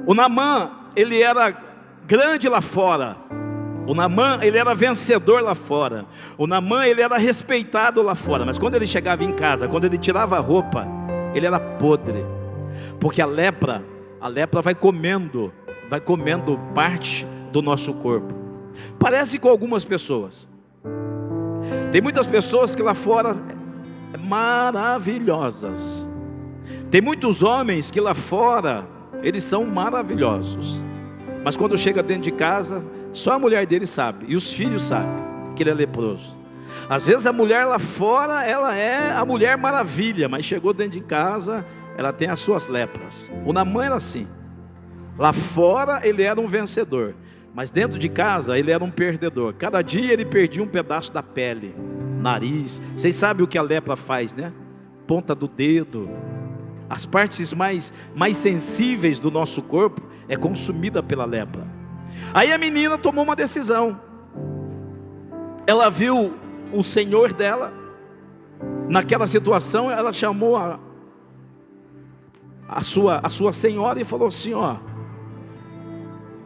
O Naamã, ele era grande lá fora. O Naamã, ele era vencedor lá fora. O Naamã, ele era respeitado lá fora. Mas quando ele chegava em casa, quando ele tirava a roupa, ele era podre. Porque a lepra vai comendo parte do nosso corpo. Parece com algumas pessoas. Tem muitas pessoas que lá fora maravilhosas. Tem muitos homens que lá fora eles são maravilhosos, mas quando chega dentro de casa, só a mulher dele sabe, e os filhos sabem que ele é leproso. Às vezes a mulher lá fora, ela é a mulher maravilha, mas chegou dentro de casa, ela tem as suas lepras. O Naamã era assim. Lá fora ele era um vencedor, mas dentro de casa ele era um perdedor. Cada dia ele perdia um pedaço da pele, nariz. Vocês sabem o que a lepra faz, né? Ponta do dedo. As partes mais sensíveis do nosso corpo é consumida pela lepra. Aí a menina tomou uma decisão. Ela viu o senhor dela naquela situação. Ela chamou a sua senhora e falou assim: ó,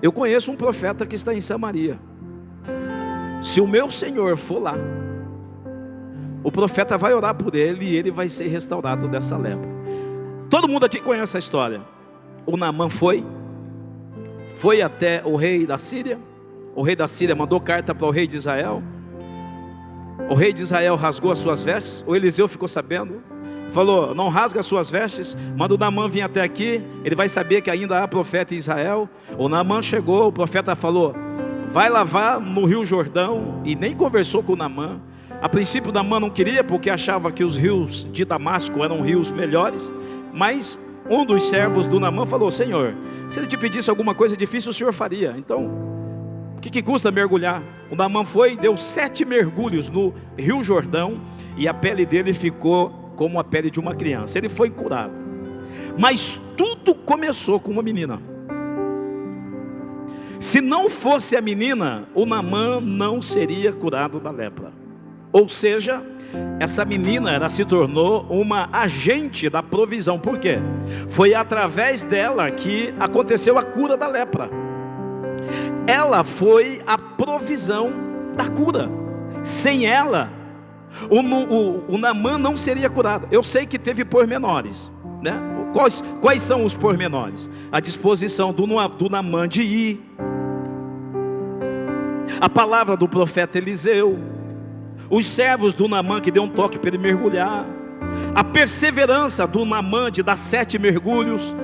eu conheço um profeta que está em Samaria. Se o meu senhor for lá, o profeta vai orar por ele e ele vai ser restaurado dessa lepra. Todo mundo aqui conhece a história. O Naamã foi até o rei da Síria. O rei da Síria mandou carta para o rei de Israel. O rei de Israel rasgou as suas vestes. O Eliseu ficou sabendo, falou: não rasga as suas vestes, manda o Naamã vir até aqui, ele vai saber que ainda há profeta em Israel. O Naamã chegou, o profeta falou: vai lavar no rio Jordão. E nem conversou com o Naamã. A princípio o Naamã não queria, porque achava que os rios de Damasco eram rios melhores. Mas um dos servos do Naamã falou: Senhor, se ele te pedisse alguma coisa difícil, o senhor faria. Então, o que custa mergulhar? O Naamã foi, deu 7 mergulhos no rio Jordão, e a pele dele ficou como a pele de uma criança. Ele foi curado. Mas tudo começou com uma menina. Se não fosse a menina, o Naamã não seria curado da lepra. Ou seja, essa menina, ela se tornou uma agente da provisão. Por quê? Foi através dela que aconteceu a cura da lepra. Ela foi a provisão da cura. Sem ela, o Naamã não seria curado. Eu sei que teve pormenores, né? Quais são os pormenores? A disposição do Naamã de ir, a palavra do profeta Eliseu, os servos do Naamã que deu um toque para ele mergulhar, a perseverança do Naamã de dar 7 mergulhos.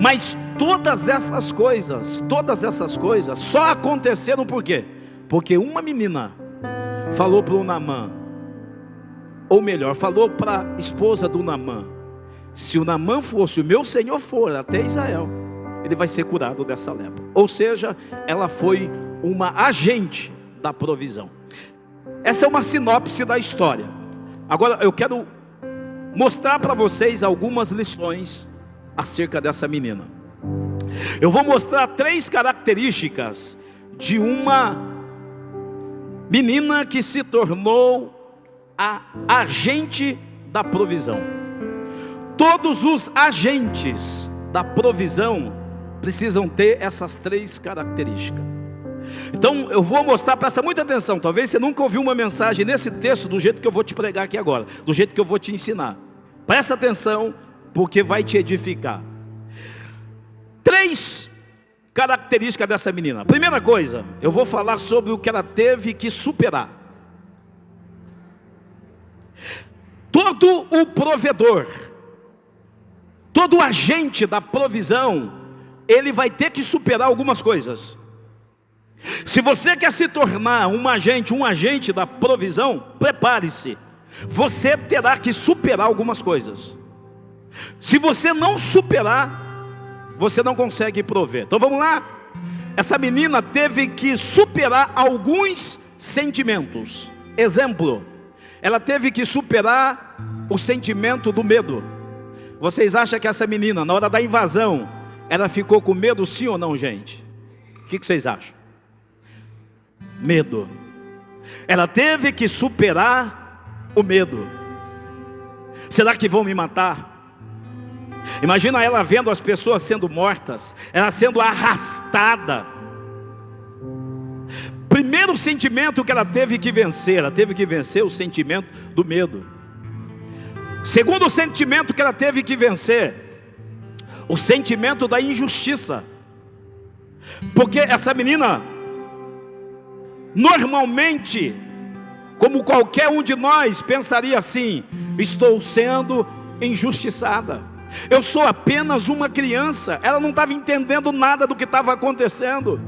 Mas todas essas coisas só aconteceram por quê? Porque uma menina falou para o Naamã, ou melhor, falou para a esposa do Naamã: se o Naamã fosse, o meu senhor for até Israel, ele vai ser curado dessa lepra. Ou seja, ela foi uma agente da provisão. Essa é uma sinopse da história. Agora eu quero mostrar para vocês algumas lições acerca dessa menina. Eu vou mostrar 3 características de uma menina que se tornou a agente da provisão. Todos os agentes da provisão precisam ter essas 3 características. Então eu vou mostrar, presta muita atenção. Talvez você nunca ouviu uma mensagem nesse texto do jeito que eu vou te pregar aqui agora, do jeito que eu vou te ensinar. Presta atenção, porque vai te edificar. 3 características dessa menina. Primeira coisa, eu vou falar sobre o que ela teve que superar. Todo o provedor, todo agente da provisão, ele vai ter que superar algumas coisas. Se você quer se tornar um agente da provisão, prepare-se. Você terá que superar algumas coisas. Se você não superar, você não consegue prover. Então vamos lá. Essa menina teve que superar alguns sentimentos. Exemplo, ela teve que superar o sentimento do medo. Vocês acham que essa menina, na hora da invasão, ela ficou com medo, sim ou não, gente? O que vocês acham? Medo. Ela teve que superar o medo. Será que vão me matar? Imagina ela vendo as pessoas sendo mortas, ela sendo arrastada. Primeiro sentimento que ela teve que vencer o sentimento do medo. Segundo sentimento que ela teve que vencer, o sentimento da injustiça. Porque essa menina, normalmente, como qualquer um de nós, pensaria assim: estou sendo injustiçada, eu sou apenas uma criança. Ela não estava entendendo nada do que estava acontecendo.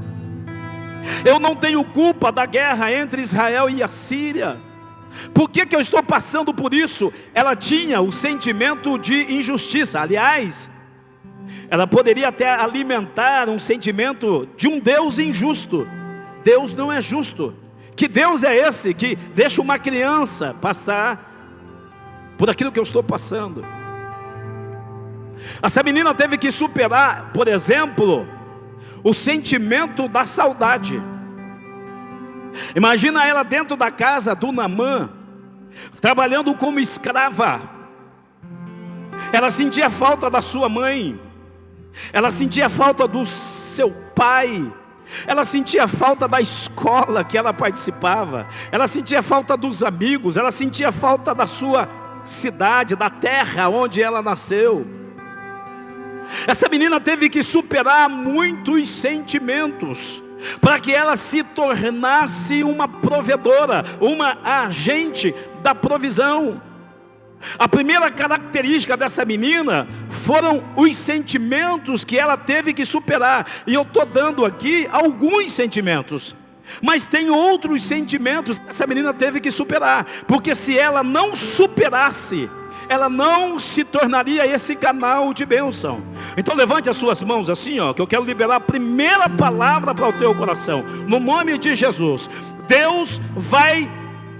Eu não tenho culpa da guerra entre Israel e a Síria. Por que eu estou passando por isso? Ela tinha o sentimento de injustiça. Aliás, ela poderia até alimentar um sentimento de um Deus injusto. Deus não é justo. Que Deus é esse que deixa uma criança passar por aquilo que eu estou passando? Essa menina teve que superar, por exemplo, o sentimento da saudade. Imagina ela dentro da casa do Naamã, trabalhando como escrava. Ela sentia falta da sua mãe, ela sentia falta do seu pai, ela sentia falta da escola que ela participava, ela sentia falta dos amigos, ela sentia falta da sua cidade, da terra onde ela nasceu. Essa menina teve que superar muitos sentimentos para que ela se tornasse uma provedora, uma agente da provisão. A primeira característica dessa menina foram os sentimentos que ela teve que superar. E eu estou dando aqui alguns sentimentos, mas tem outros sentimentos que essa menina teve que superar, porque se ela não superasse, ela não se tornaria esse canal de bênção. Então levante as suas mãos assim, que eu quero liberar a primeira palavra para o teu coração. No nome de Jesus, Deus vai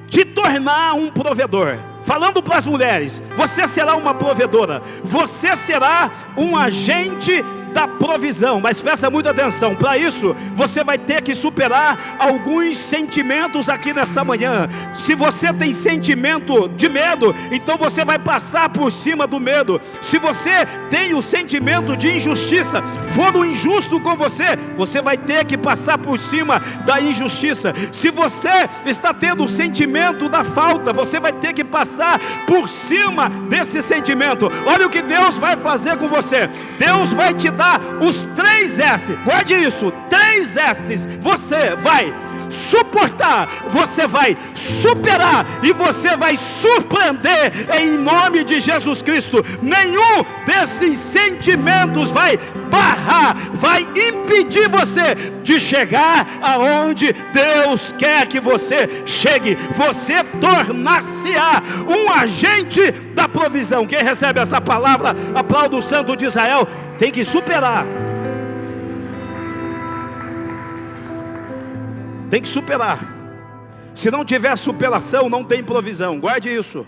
te tornar um provedor. Falando para as mulheres, você será uma provedora, você será um agente da provisão. Mas presta muita atenção, para isso você vai ter que superar alguns sentimentos aqui nessa manhã. Se você tem sentimento de medo, então você vai passar por cima do medo. Se você tem o sentimento de injustiça, for um injusto com você, você vai ter que passar por cima da injustiça. Se você está tendo o sentimento da falta, você vai ter que passar por cima desse sentimento. Olha o que Deus vai fazer com você. Deus vai te dar os 3 S, guarde isso, 3 S, você vai suportar, você vai superar e você vai surpreender em nome de Jesus Cristo. Nenhum desses sentimentos vai barrar, vai impedir você de chegar aonde Deus quer que você chegue. Você tornar-se-á um agente da provisão. Quem recebe essa palavra, aplauda o Santo de Israel. Tem que superar. Tem que superar. Se não tiver superação, não tem provisão. Guarde isso.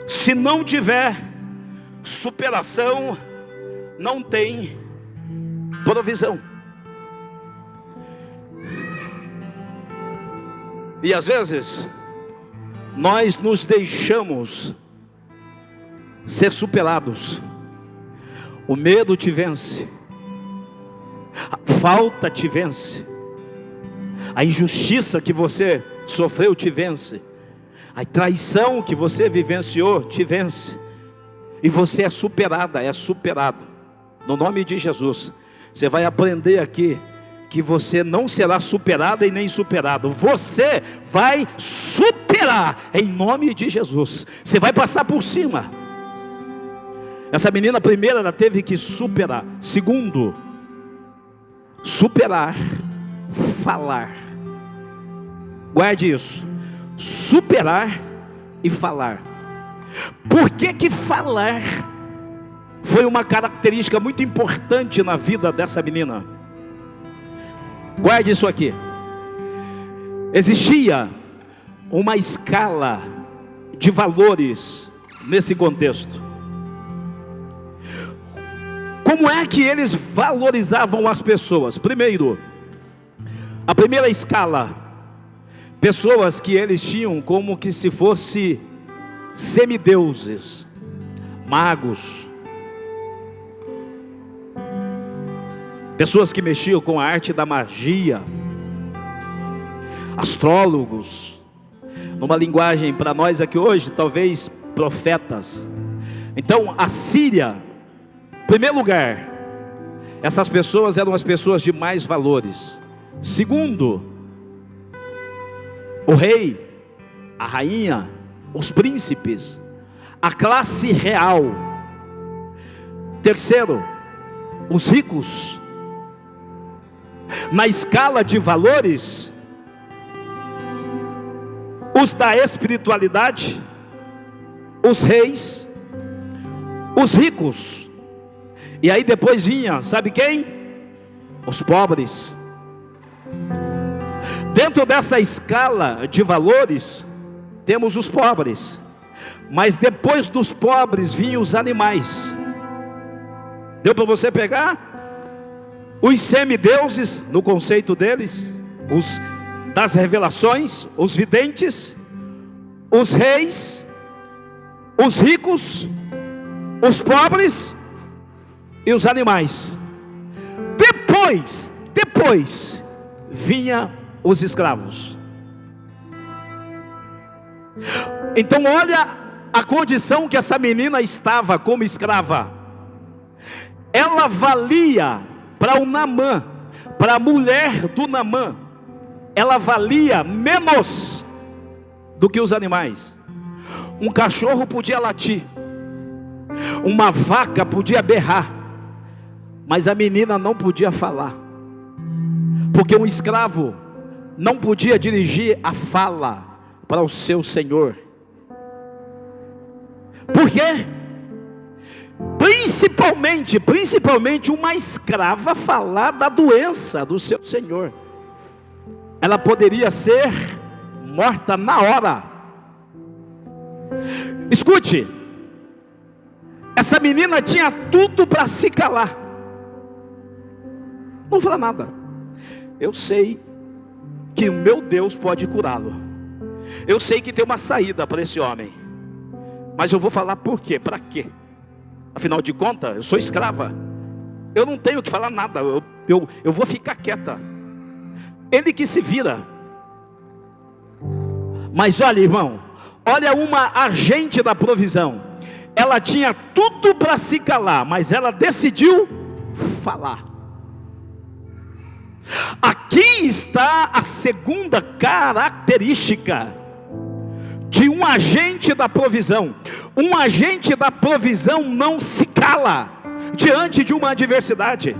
Se não tiver superação, não tem provisão. E às vezes nós nos deixamos ser superados. O medo te vence, a falta te vence, a injustiça que você sofreu te vence, a traição que você vivenciou te vence, e você é superada, é superado. No nome de Jesus, você vai aprender aqui que você não será superada e nem superado. Você vai superar em nome de Jesus. Você vai passar por cima. Essa menina, primeiro, ela teve que superar. Segundo, superar, falar. Guarde isso. Superar e falar. Por que falar foi uma característica muito importante na vida dessa menina? Guarde isso aqui. Existia uma escala de valores nesse contexto. Como é que eles valorizavam as pessoas? Primeiro, a primeira escala, pessoas que eles tinham como que se fosse semideuses, magos, pessoas que mexiam com a arte da magia, astrólogos, numa linguagem para nós aqui hoje, talvez profetas. Então a Síria, em primeiro lugar, essas pessoas eram as pessoas de mais valores. Segundo, o rei, a rainha, os príncipes, a classe real. Terceiro, os ricos. Na escala de valores, os da espiritualidade, os reis, os ricos. E aí depois vinha, sabe quem? Os pobres. Dentro dessa escala de valores, temos os pobres. Mas depois dos pobres vinham os animais. Deu para você pegar? Os semideuses, no conceito deles, os das revelações, os videntes, os reis, os ricos, os pobres e os animais. Depois vinha os escravos. Então olha a condição que essa menina estava como escrava. Ela valia para o Naamã, para a mulher do Naamã, ela valia menos do que os animais. Um cachorro podia latir, uma vaca podia berrar, mas a menina não podia falar, porque um escravo não podia dirigir a fala para o seu senhor. Por quê? Principalmente uma escrava falar da doença do seu senhor, ela poderia ser morta na hora. Escute, essa menina tinha tudo para se calar, não falar nada. Eu sei que o meu Deus pode curá-lo, eu sei que tem uma saída para esse homem, mas eu vou falar por quê, para quê? Afinal de contas, eu sou escrava, eu não tenho que falar nada, eu vou ficar quieta, ele que se vira. Mas olha, irmão, olha uma agente da provisão, ela tinha tudo para se calar, mas ela decidiu falar. Aqui está a segunda característica de um agente da provisão. Um agente da provisão não se cala diante de uma adversidade.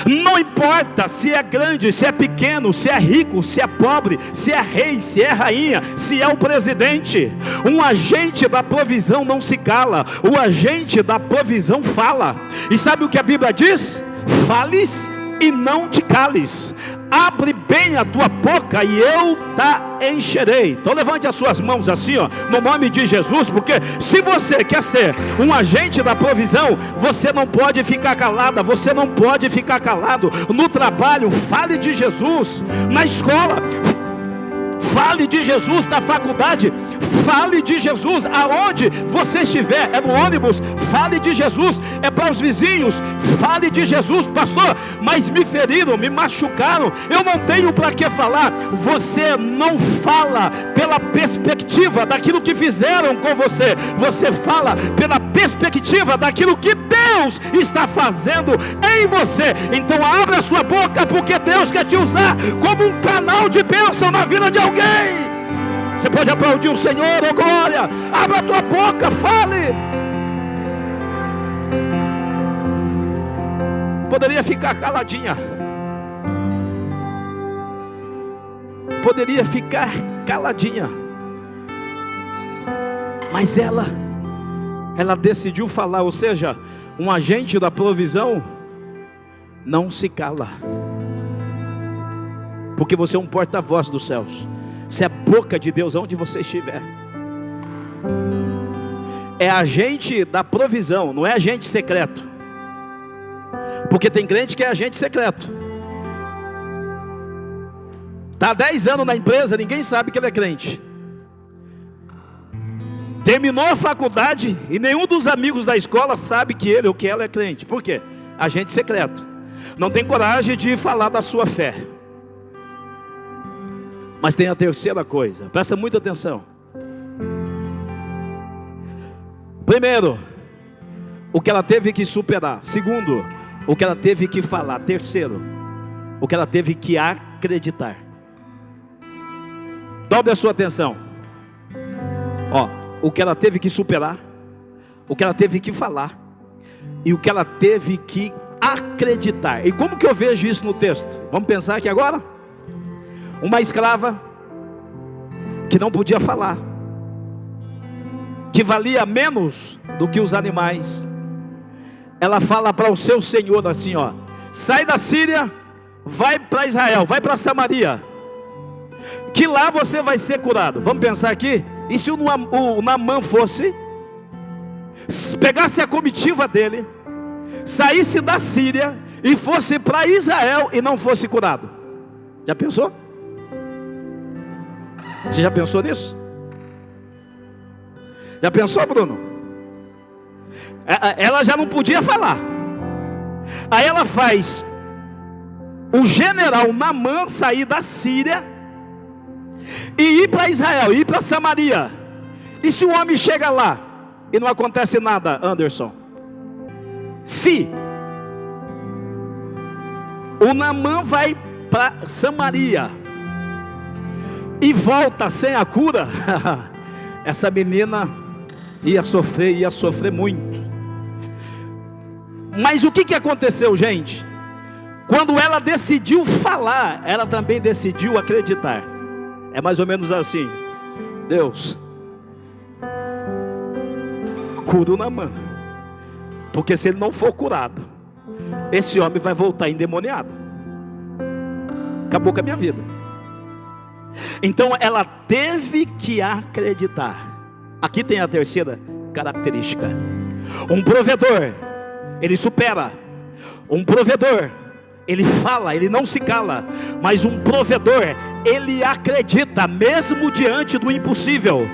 Não importa se é grande, se é pequeno, se é rico, se é pobre, se é rei, se é rainha, se é o presidente. Um agente da provisão não se cala, o agente da provisão fala. E sabe o que a Bíblia diz? Fales e não te cales. Abre bem a tua boca e eu te encherei. Então levante as suas mãos assim, ó, no nome de Jesus, porque se você quer ser um agente da provisão, você não pode ficar calada, você não pode ficar calado. No trabalho, fale de Jesus. Na escola, fale de Jesus. Na faculdade, fale de Jesus. Aonde você estiver, é no ônibus, fale de Jesus. É para os vizinhos, fale de Jesus. Pastor, mas me feriram, me machucaram, eu não tenho para que falar. Você não fala pela perspectiva daquilo que fizeram com você, você fala pela perspectiva daquilo que Deus está fazendo em você. Então abra a sua boca, porque Deus quer te usar como um canal de bênção na vida de alguém. Você pode aplaudir o Senhor, oh glória. Abra a tua boca, fale. Poderia ficar caladinha, poderia ficar caladinha, mas ela decidiu falar. Ou seja, um agente da provisão não se cala, porque você é um porta-voz dos céus. Você é a boca de Deus onde você estiver. É agente da provisão, não é agente secreto. Porque tem crente que é agente secreto. Está há 10 anos na empresa, ninguém sabe que ele é crente. terminou a faculdade e nenhum dos amigos da escola sabe que ele ou que ela é crente. Por quê? Agente secreto. Não tem coragem de falar da sua fé. Mas tem a terceira coisa, presta muita atenção. Primeiro, o que ela teve que superar. Segundo, o que ela teve que falar. Terceiro, o que ela teve que acreditar. Dobre a sua atenção. O que ela teve que superar, o que ela teve que falar e o que ela teve que acreditar. E como que eu vejo isso no texto? Vamos pensar aqui agora? Uma escrava que não podia falar, que valia menos do que os animais. Ela fala para o seu senhor assim, sai da Síria, vai para Israel, vai para Samaria, que lá você vai ser curado. Vamos pensar aqui? E se o Naamã pegasse a comitiva dele, saísse da Síria e fosse para Israel e não fosse curado? Já pensou? Você já pensou nisso? Já pensou, Bruno? Ela já não podia falar. Aí ela faz o general Naamã sair da Síria e ir para Israel, ir para Samaria. E se o homem chega lá e não acontece nada, Anderson? Se o Naamã vai para Samaria e volta sem a cura, essa menina ia sofrer muito. Mas o que aconteceu, gente? Quando ela decidiu falar, ela também decidiu acreditar. É mais ou menos assim: Deus, cura o Naamã, porque se ele não for curado, esse homem vai voltar endemoniado. Acabou com a minha vida. Então ela teve que acreditar. Aqui tem a terceira característica. Um provedor, ele supera. Um provedor, ele fala, ele não se cala. Mas um provedor, ele acredita, mesmo diante do impossível.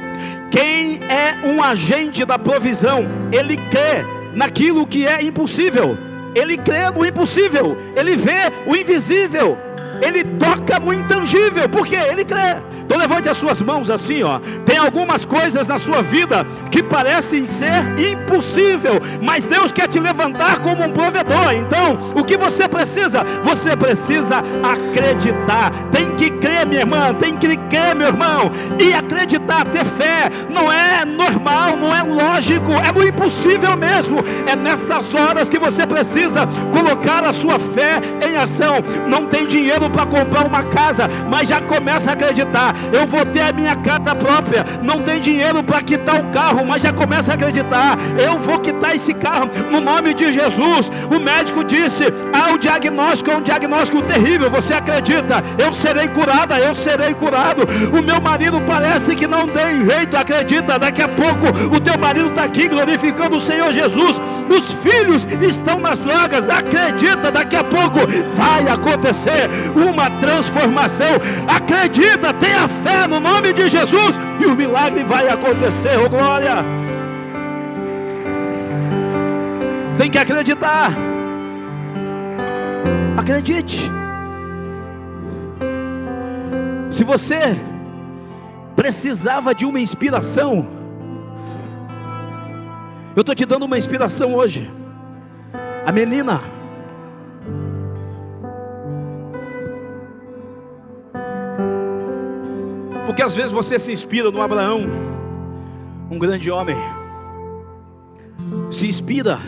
Quem é um agente da provisão, ele crê naquilo que é impossível. Ele crê no impossível. Ele vê o invisível. Ele toca no intangível, porque ele crê. Então levante as suas mãos assim, Tem algumas coisas na sua vida que parecem ser impossível, mas Deus quer te levantar como um provedor. Então, o que você precisa? Você precisa acreditar. Tem que crer, minha irmã, tem que crer, meu irmão. E acreditar, ter fé, não é normal, não é lógico, é no impossível mesmo. É nessas horas que você precisa colocar a sua fé em ação. Não tem dinheiro para comprar uma casa, mas já começa a acreditar: eu vou ter a minha casa própria. Não tem dinheiro para quitar o carro, mas já começa a acreditar: eu vou quitar esse carro no nome de Jesus. O médico disse: o diagnóstico é um diagnóstico terrível. Você acredita? Eu serei curada, eu serei curado. O meu marido parece que não tem jeito. Acredita, daqui a pouco o teu marido está aqui glorificando o Senhor Jesus. Os filhos estão nas drogas. Acredita, daqui a pouco vai acontecer uma transformação. Acredita, tenha fé no nome de Jesus e o milagre vai acontecer. Oh glória! Tem que acreditar. Acredite. Se você precisava de uma inspiração, eu estou te dando uma inspiração hoje. A menina, porque às vezes você se inspira no Abraão, um grande homem, se inspira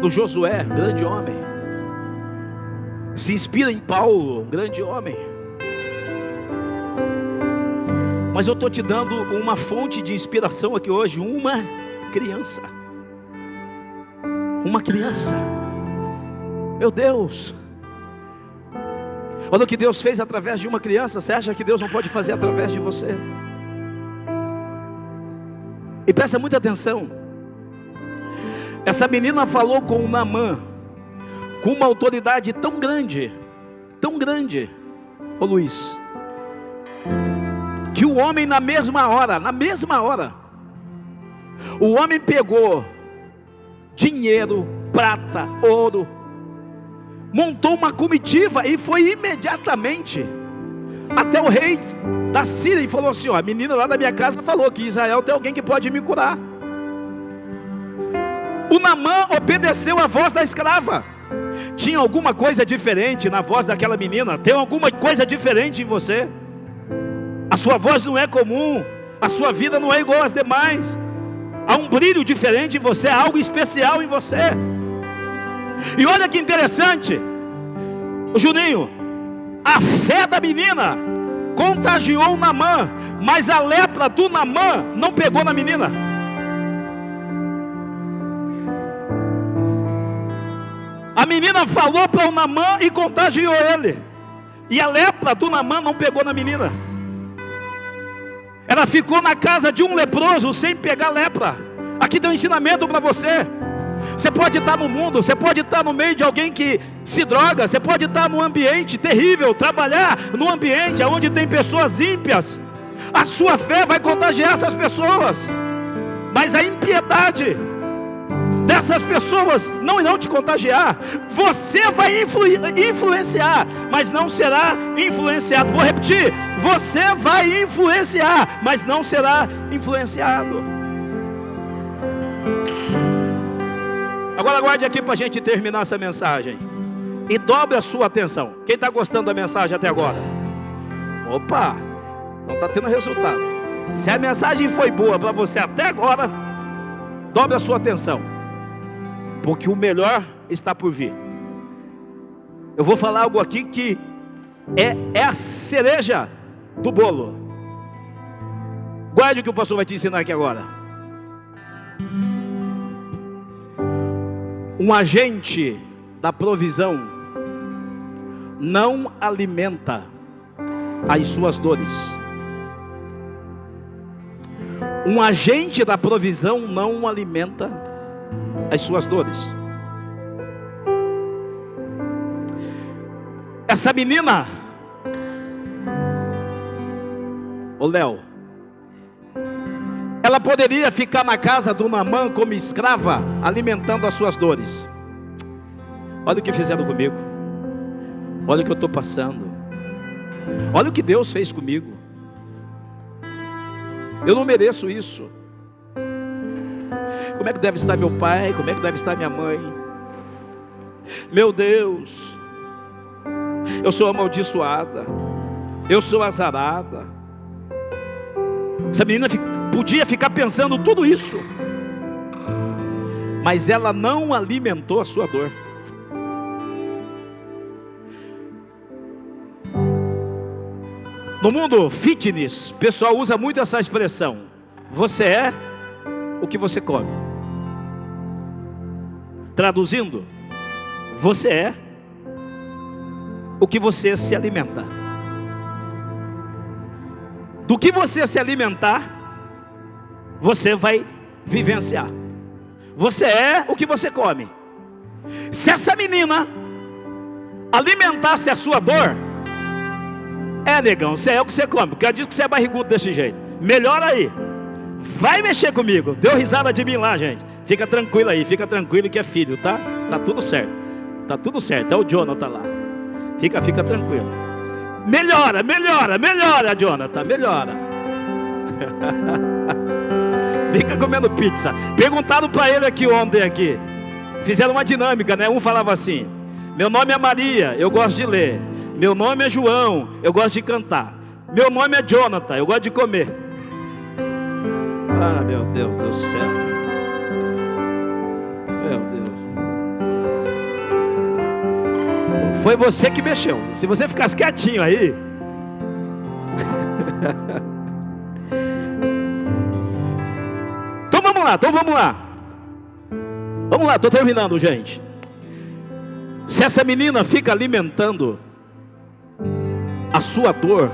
no Josué, grande homem, se inspira em Paulo, um grande homem. Mas eu estou te dando uma fonte de inspiração aqui hoje: uma criança. Uma criança. Meu Deus! Olha o que Deus fez através de uma criança. Você acha que Deus não pode fazer através de você? E presta muita atenção. Essa menina falou com o Naamã com uma autoridade tão grande, ô Luiz, que que o homem na mesma hora, o homem pegou dinheiro, prata, ouro, montou uma comitiva e foi imediatamente até o rei da Síria e falou assim: ó, a menina lá da minha casa falou que em Israel tem alguém que pode me curar. O Naamã obedeceu a voz da escrava. Tinha alguma coisa diferente na voz daquela menina? Tem alguma coisa diferente em você? A sua voz não é comum, a sua vida não é igual às demais. Há um brilho diferente em você, há algo especial em você. E olha que interessante, o Juninho, a fé da menina contagiou o Naamã, mas a lepra do Naamã não pegou na menina. A menina falou para o Naamã e contagiou ele, e a lepra do Naamã não pegou na menina. Ela ficou na casa de um leproso sem pegar lepra. Aqui tem um ensinamento para você. Você pode estar no mundo, você pode estar no meio de alguém que se droga, você pode estar num ambiente terrível, trabalhar num ambiente onde tem pessoas ímpias. A sua fé vai contagiar essas pessoas, mas a impiedade dessas pessoas não irão te contagiar. Você vai influenciar, mas não será influenciado. Vou repetir: você vai influenciar, mas não será influenciado. Agora guarde aqui para a gente terminar essa mensagem e dobre a sua atenção. Quem está gostando da mensagem até agora? Opa, não está tendo resultado. Se a mensagem foi boa para você até agora, dobre a sua atenção, porque o melhor está por vir. Eu vou falar algo aqui que é a cereja do bolo. Guarde o que o pastor vai te ensinar aqui agora. Um agente da provisão não alimenta as suas dores. Um agente da provisão não alimenta as suas dores. Essa menina, ô Léo, ela poderia ficar na casa do Naamã como escrava, alimentando as suas dores. Olha o que fizeram comigo, olha o que eu estou passando, olha o que Deus fez comigo. Eu não mereço isso. Como é que deve estar meu pai? Como é que deve estar minha mãe? Meu Deus, eu sou amaldiçoada, eu sou azarada. Essa menina podia ficar pensando tudo isso, mas ela não alimentou a sua dor. No mundo fitness, o pessoal usa muito essa expressão: você é o que você come. Traduzindo, você é o que você se alimenta. Do que você se alimentar, você vai vivenciar. Você é o que você come. Se essa menina alimentasse a sua dor, negão, você é o que você come, porque eu disse que você é barrigudo desse jeito. Melhor aí, vai mexer comigo. Deu risada de mim lá, gente. Fica tranquilo aí, fica tranquilo que é filho, tá? Tá tudo certo, tá tudo certo. É o Jonathan lá. Fica tranquilo. Melhora, Jonathan, melhora. Fica comendo pizza. Perguntaram para ele aqui ontem aqui. Fizeram uma dinâmica, né? Um falava assim: meu nome é Maria, eu gosto de ler. Meu nome é João, eu gosto de cantar. Meu nome é Jonathan, eu gosto de comer. Ah, meu Deus do céu. Meu Deus. Foi você que mexeu. Se você ficasse quietinho aí. Então vamos lá. Vamos lá, estou terminando, gente. Se essa menina fica alimentando a sua dor,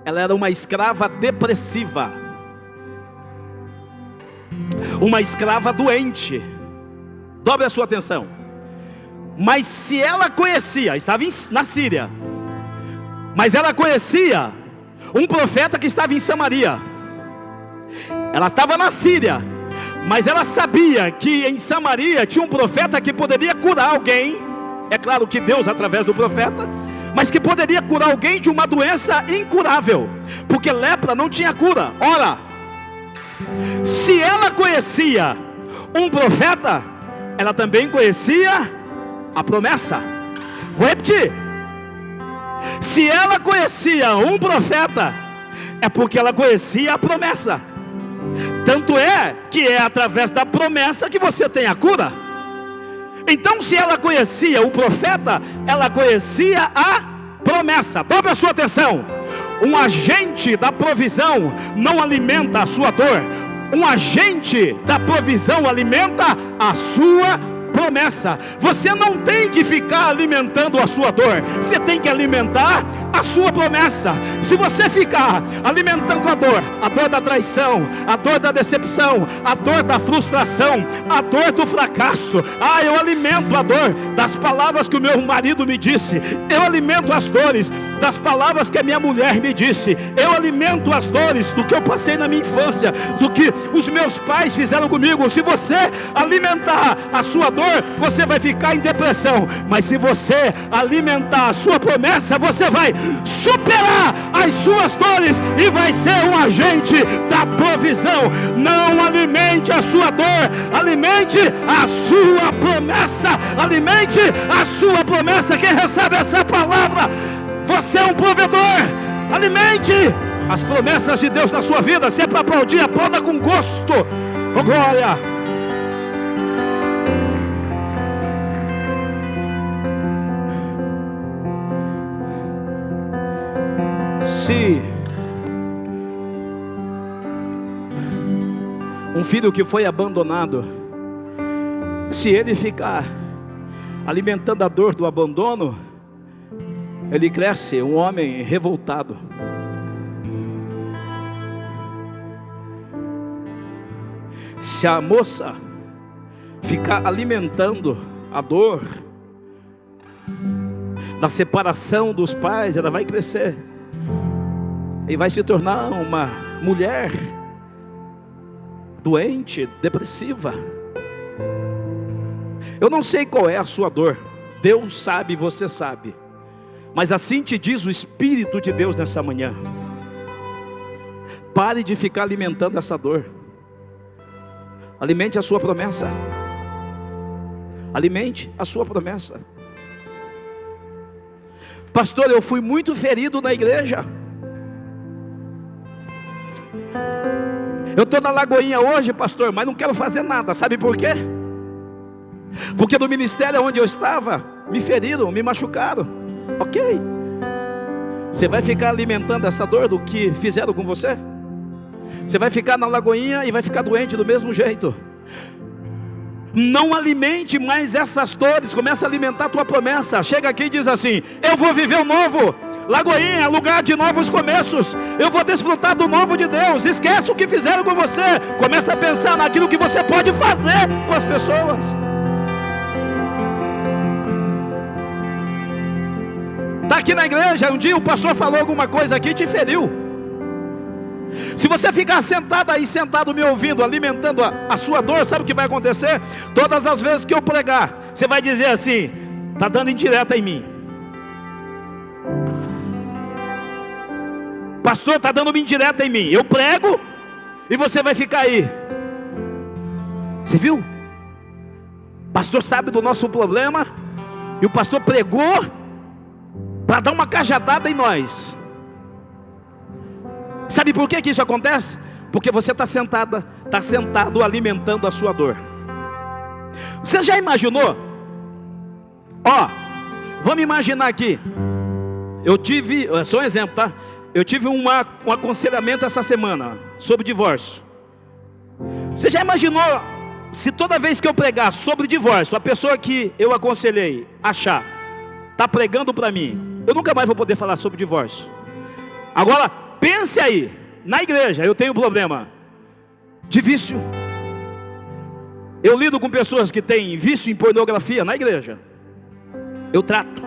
ela era uma escrava depressiva, uma escrava doente. Dobre a sua atenção. Mas se ela conhecia, estava na Síria, mas ela conhecia um profeta que estava em Samaria. Ela estava na Síria, mas ela sabia que em Samaria tinha um profeta que poderia curar alguém. É claro que Deus através do profeta, mas que poderia curar alguém de uma doença incurável, porque lepra não tinha cura. Ora, se ela conhecia um profeta, ela também conhecia a promessa. Vou repetir: se ela conhecia um profeta, é porque ela conhecia a promessa. Tanto é que é através da promessa que você tem a cura. Então, se ela conhecia o profeta, ela conhecia a promessa. Dobre a sua atenção: um agente da provisão não alimenta a sua dor. Um agente da provisão alimenta a sua promessa. Você não tem que ficar alimentando a sua dor, você tem que alimentar a sua promessa. Se você ficar alimentando a dor da traição, a dor da decepção, a dor da frustração, a dor do fracasso, eu alimento a dor das palavras que o meu marido me disse, eu alimento as dores das palavras que a minha mulher me disse, eu alimento as dores do que eu passei na minha infância, do que os meus pais fizeram comigo. Se você alimentar a sua dor, você vai ficar em depressão. Mas se você alimentar a sua promessa, você vai superar as suas dores e vai ser um agente da provisão. Não alimente a sua dor, alimente a sua promessa. Alimente a sua promessa. Quem recebe essa palavra, você é um provedor. Alimente as promessas de Deus na sua vida. Se é para aplaudir, aplauda com gosto. Oh, glória. Se um filho que foi abandonado, se ele ficar alimentando a dor do abandono, ele cresce um homem revoltado. Se a moça ficar alimentando a dor da separação dos pais, ela vai crescer e vai se tornar uma mulher doente, depressiva. Eu não sei qual é a sua dor, Deus sabe, você sabe, mas assim te diz o Espírito de Deus nessa manhã: pare de ficar alimentando essa dor, alimente a sua promessa, alimente a sua promessa. Pastor, eu fui muito ferido na igreja, eu estou na Lagoinha hoje, pastor, mas não quero fazer nada. Sabe por quê? Porque no ministério onde eu estava, me feriram, me machucaram. Ok, você vai ficar alimentando essa dor do que fizeram com você? Você vai ficar na Lagoinha e vai ficar doente do mesmo jeito. Não alimente mais essas dores, começa a alimentar a tua promessa. Chega aqui e diz assim: eu vou viver o novo. Lagoinha é lugar de novos começos. Eu vou desfrutar do novo de Deus. Esquece o que fizeram com você. Começa a pensar naquilo que você pode fazer com as pessoas. Está aqui na igreja, um dia o pastor falou alguma coisa aqui e te feriu. Se você ficar sentado aí, sentado me ouvindo, alimentando a sua dor, sabe o que vai acontecer? Todas as vezes que eu pregar, você vai dizer assim: está dando indireta em mim. Pastor, está dando uma indireta em mim. Eu prego e você vai ficar aí. Você viu? Pastor sabe do nosso problema e o pastor pregou para dar uma cajadada em nós. Sabe por que isso acontece? Porque você está sentado alimentando a sua dor. Você já imaginou? Vamos imaginar aqui. Eu tive, só um exemplo, tá? Eu tive um aconselhamento essa semana sobre divórcio. Você já imaginou se toda vez que eu pregar sobre divórcio, a pessoa que eu aconselhei achar, está pregando para mim, eu nunca mais vou poder falar sobre divórcio. Agora, pense aí, na igreja eu tenho problema de vício. Eu lido com pessoas que têm vício em pornografia na igreja. Eu trato.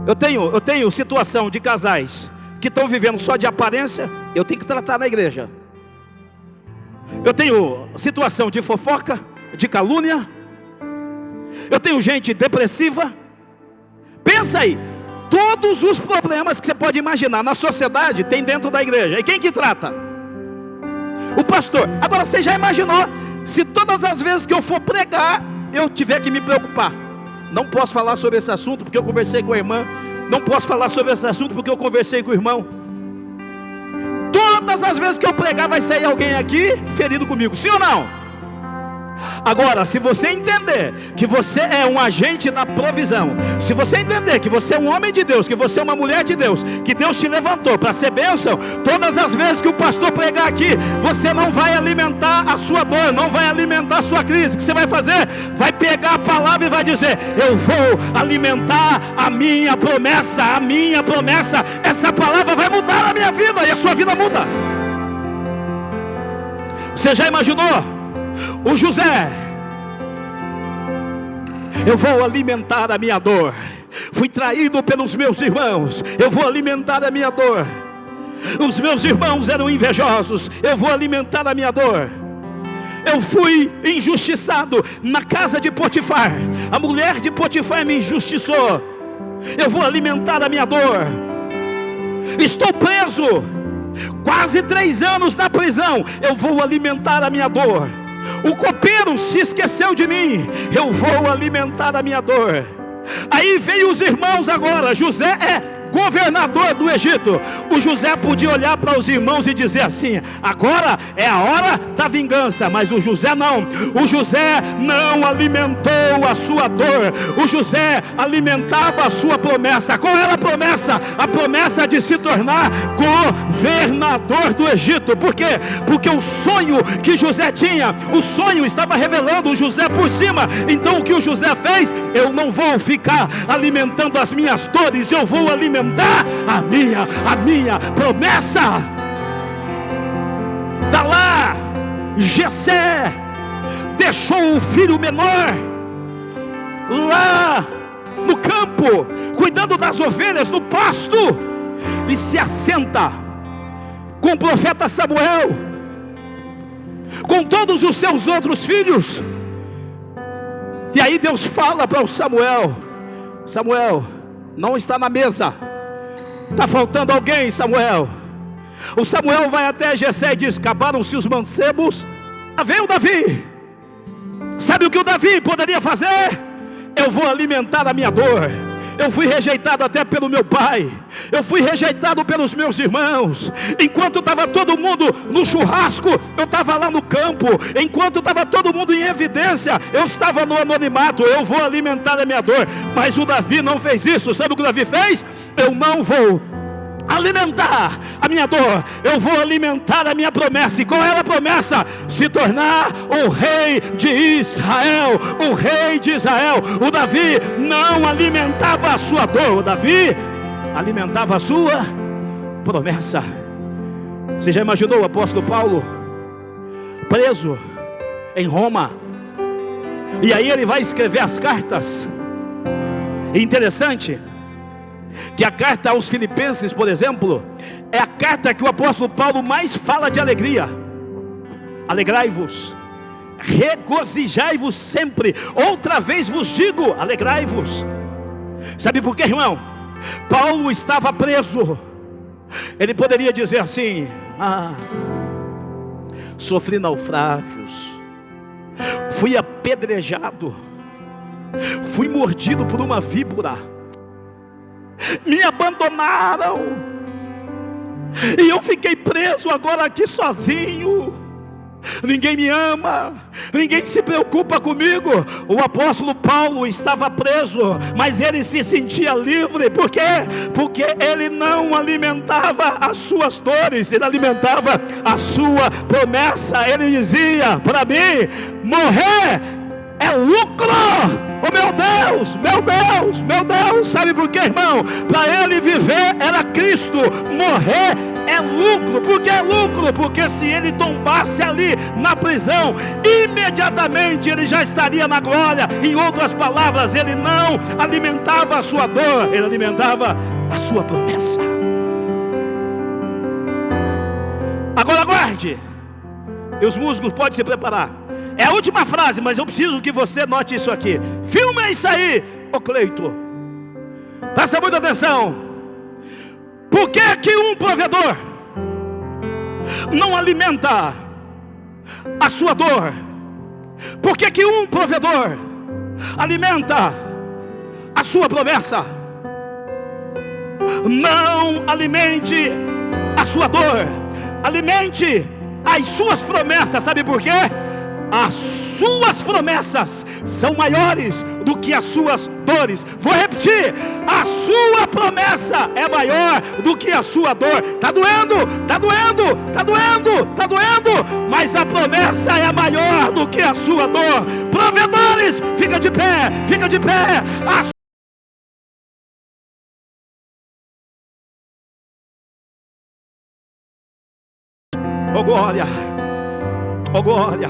Eu tenho situação de casais que estão vivendo só de aparência, eu tenho que tratar na igreja. Eu tenho situação de fofoca, de calúnia. Eu tenho gente depressiva. Pensa aí, todos os problemas que você pode imaginar na sociedade tem dentro da igreja. E quem que trata? O pastor. Agora você já imaginou se todas as vezes que eu for pregar eu tiver que me preocupar? Não posso falar sobre esse assunto porque eu conversei com a irmã. Não posso falar sobre esse assunto porque eu conversei com o irmão. Todas as vezes que eu pregar vai sair alguém aqui ferido comigo, sim ou não? Agora, se você entender que você é um agente da provisão, se você entender que você é um homem de Deus, que você é uma mulher de Deus, que Deus te levantou para ser bênção, todas as vezes que o pastor pregar aqui, você não vai alimentar a sua dor, não vai alimentar a sua crise. O que você vai fazer? Vai pegar a palavra e vai dizer: eu vou alimentar a minha promessa, a minha promessa. Essa palavra vai mudar a minha vida e a sua vida muda. Você já imaginou? O José: eu vou alimentar a minha dor. Fui traído pelos meus irmãos, eu vou alimentar a minha dor. Os meus irmãos eram invejosos, eu vou alimentar a minha dor. Eu fui injustiçado na casa de Potifar, a mulher de Potifar me injustiçou. Eu vou alimentar a minha dor. Estou preso, quase 3 anos na prisão, eu vou alimentar a minha dor. O copeiro se esqueceu de mim, eu vou alimentar a minha dor. Aí veio os irmãos agora. José é governador do Egito. O José podia olhar para os irmãos e dizer assim: agora é a hora da vingança. Mas o José não. O José não alimentou a sua dor. O José alimentava a sua promessa. Qual era a promessa? A promessa de se tornar governador do Egito. Por quê? Porque o sonho que José tinha, o sonho estava revelando o José por cima. Então o que o José fez? Eu não vou ficar alimentando as minhas dores, eu vou alimentar a minha promessa. Tá lá, Jessé deixou o filho menor lá no campo, cuidando das ovelhas no pasto, e se assenta com o profeta Samuel, com todos os seus outros filhos. E aí Deus fala para o Samuel: Samuel, não está na mesa, está faltando alguém, Samuel. O Samuel vai até Jessé e diz: acabaram-se os mancebos, vem o Davi. Sabe o que o Davi poderia fazer? Eu vou alimentar a minha dor. Eu fui rejeitado até pelo meu pai, eu fui rejeitado pelos meus irmãos. Enquanto estava todo mundo no churrasco, eu estava lá no campo. Enquanto estava todo mundo em evidência, eu estava no anonimato. Eu vou alimentar a minha dor. Mas o Davi não fez isso. Sabe o que o Davi fez? Eu não vou alimentar a minha dor, eu vou alimentar a minha promessa. E qual era a promessa? Se tornar o rei de Israel, o rei de Israel. O Davi não alimentava a sua dor, o Davi alimentava a sua promessa. Você já imaginou o apóstolo Paulo preso em Roma? E aí ele vai escrever as cartas. E interessante que a carta aos Filipenses, por exemplo, é a carta que o apóstolo Paulo mais fala de alegria. Alegrai-vos, regozijai-vos sempre. Outra vez vos digo, alegrai-vos. Sabe por quê, irmão? Paulo estava preso. Ele poderia dizer assim: sofri naufrágios, fui apedrejado, fui mordido por uma víbora, me abandonaram, e eu fiquei preso agora aqui sozinho. Ninguém me ama, ninguém se preocupa comigo. O apóstolo Paulo estava preso, mas ele se sentia livre. Por quê? Porque ele não alimentava as suas dores, ele alimentava a sua promessa. Ele dizia para mim: morrer é lucro. Oh meu Deus, meu Deus, meu Deus. Sabe por quê, irmão? Para ele viver era Cristo, morrer é lucro. Por que é lucro? Porque se ele tombasse ali na prisão, imediatamente ele já estaria na glória. Em outras palavras, ele não alimentava a sua dor, ele alimentava a sua promessa. Agora aguarde. E os músicos podem se preparar. É a última frase, mas eu preciso que você note isso aqui. Filma isso aí, ô Cleito. Presta muita atenção. Por que que um provedor não alimenta a sua dor? Por que que um provedor alimenta a sua promessa? Não alimente a sua dor, alimente as suas promessas. Sabe por quê? As suas promessas são maiores do que as suas dores. Vou repetir: a sua promessa é maior do que a sua dor. Está doendo, está doendo, está doendo, está doendo, mas a promessa é maior do que a sua dor. Provedores, fica de pé, fica de pé. Oh glória, oh glória.